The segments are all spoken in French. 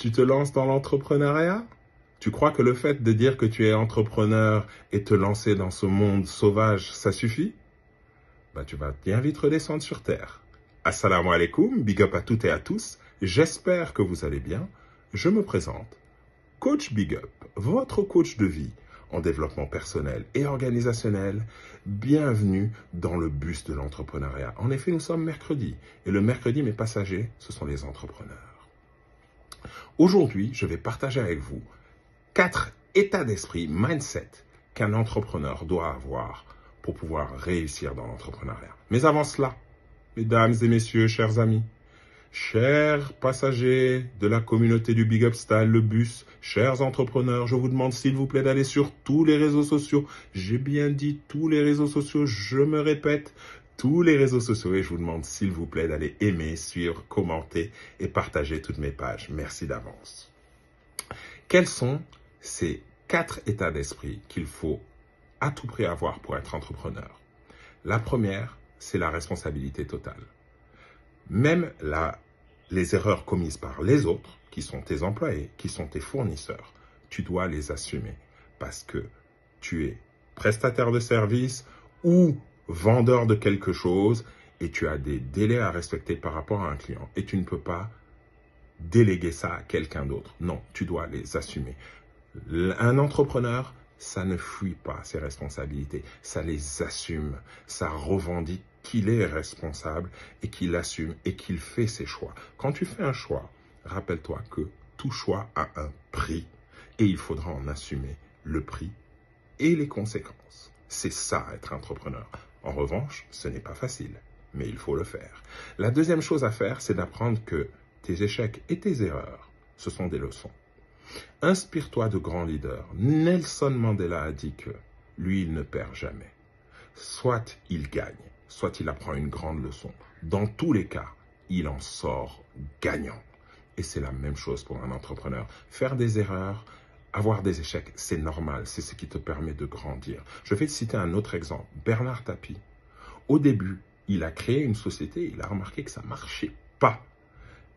Tu te lances dans l'entrepreneuriat? Tu crois que le fait de dire que tu es entrepreneur et te lancer dans ce monde sauvage, ça suffit? Tu vas bien vite redescendre sur terre. Assalamu alaikum, big up à toutes et à tous. J'espère que vous allez bien. Je me présente. Coach Big Up, votre coach de vie en développement personnel et organisationnel. Bienvenue dans le bus de l'entrepreneuriat. En effet, nous sommes mercredi et le mercredi, mes passagers, ce sont les entrepreneurs. Aujourd'hui, je vais partager avec vous 4 états d'esprit, mindset, qu'un entrepreneur doit avoir pour pouvoir réussir dans l'entrepreneuriat. Mais avant cela, mesdames et messieurs, chers amis, chers passagers de la communauté du Big Up Style, le bus, chers entrepreneurs, je vous demande s'il vous plaît d'aller sur tous les réseaux sociaux. J'ai bien dit tous les réseaux sociaux, je me répète, tous les réseaux sociaux, et je vous demande s'il vous plaît d'aller aimer, suivre, commenter et partager toutes mes pages. Merci d'avance. Quels sont ces 4 états d'esprit qu'il faut à tout prix avoir pour être entrepreneur? La première, c'est la responsabilité totale. Même les erreurs commises par les autres, qui sont tes employés, qui sont tes fournisseurs, tu dois les assumer parce que tu es prestataire de service ou vendeur de quelque chose et tu as des délais à respecter par rapport à un client et tu ne peux pas déléguer ça à quelqu'un d'autre. Non, tu dois les assumer. Un entrepreneur, ça ne fuit pas ses responsabilités, ça les assume, ça revendique qu'il est responsable et qu'il assume et qu'il fait ses choix. Quand tu fais un choix, rappelle-toi que tout choix a un prix et il faudra en assumer le prix et les conséquences. C'est ça, être entrepreneur. En revanche, ce n'est pas facile, mais il faut le faire. La deuxième chose à faire, c'est d'apprendre que tes échecs et tes erreurs, ce sont des leçons. Inspire-toi de grands leaders. Nelson Mandela a dit que lui, il ne perd jamais. Soit il gagne, soit il apprend une grande leçon. Dans tous les cas, il en sort gagnant. Et c'est la même chose pour un entrepreneur. Faire des erreurs, avoir des échecs, c'est normal. C'est ce qui te permet de grandir. Je vais te citer un autre exemple. Bernard Tapie. Au début, il a créé une société. Il a remarqué que ça ne marchait pas.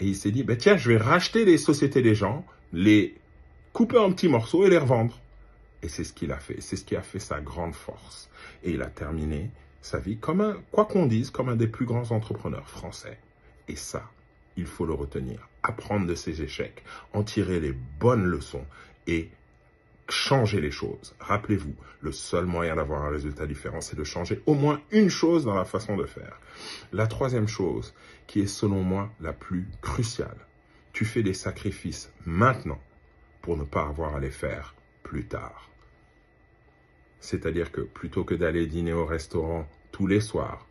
Et il s'est dit, tiens, je vais racheter les sociétés des gens, les couper en petits morceaux et les revendre. Et c'est ce qu'il a fait. C'est ce qui a fait sa grande force. Et il a terminé sa vie comme quoi qu'on dise, comme un des plus grands entrepreneurs français. Et ça, il faut le retenir. Apprendre de ses échecs, en tirer les bonnes leçons et changer les choses. Rappelez-vous, le seul moyen d'avoir un résultat différent, c'est de changer au moins une chose dans la façon de faire. La troisième chose, qui est selon moi la plus cruciale, tu fais des sacrifices maintenant pour ne pas avoir à les faire plus tard. C'est-à-dire que plutôt que d'aller dîner au restaurant tous les soirs,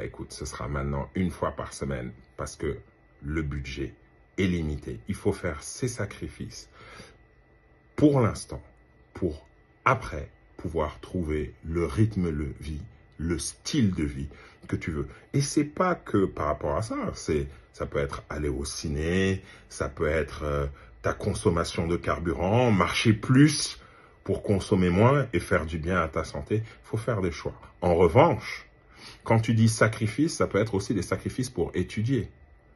écoute, ce sera maintenant une fois par semaine parce que le budget est limité. Il faut faire ces sacrifices pour l'instant, pour après pouvoir trouver le rythme de vie, le style de vie que tu veux. Et c'est pas que par rapport à ça, ça peut être aller au ciné, ça peut être ta consommation de carburant, marcher plus pour consommer moins et faire du bien à ta santé. Il faut faire des choix. En revanche, quand tu dis sacrifice, ça peut être aussi des sacrifices pour étudier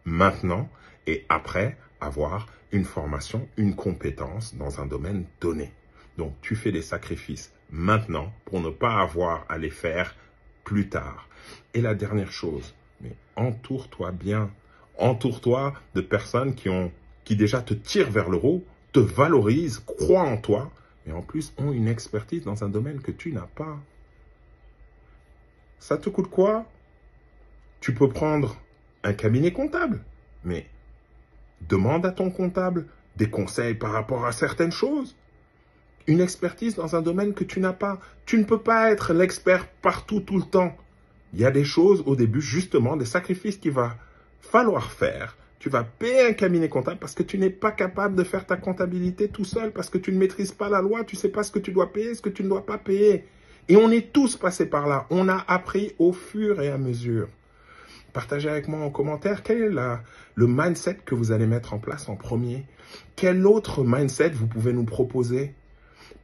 maintenant et après avoir une formation, une compétence dans un domaine donné. Donc, tu fais des sacrifices maintenant pour ne pas avoir à les faire plus tard. Et la dernière chose, mais entoure-toi bien. Entoure-toi de personnes qui déjà te tirent vers le haut, te valorisent, croient en toi, mais en plus ont une expertise dans un domaine que tu n'as pas. Ça te coûte quoi? Tu peux prendre un cabinet comptable, mais demande à ton comptable des conseils par rapport à certaines choses. Une expertise dans un domaine que tu n'as pas. Tu ne peux pas être l'expert partout, tout le temps. Il y a des choses au début, justement, des sacrifices qu'il va falloir faire. Tu vas payer un cabinet comptable parce que tu n'es pas capable de faire ta comptabilité tout seul, parce que tu ne maîtrises pas la loi, tu ne sais pas ce que tu dois payer, ce que tu ne dois pas payer. Et on est tous passés par là. On a appris au fur et à mesure. Partagez avec moi en commentaire quel est le mindset que vous allez mettre en place en premier. Quel autre mindset vous pouvez nous proposer?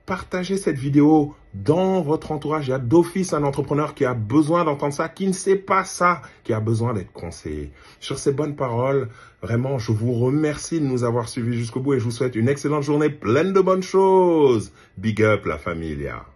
Partagez cette vidéo dans votre entourage. Il y a d'office un entrepreneur qui a besoin d'entendre ça, qui ne sait pas ça, qui a besoin d'être conseillé. Sur ces bonnes paroles, vraiment, je vous remercie de nous avoir suivis jusqu'au bout et je vous souhaite une excellente journée pleine de bonnes choses. Big up la familia.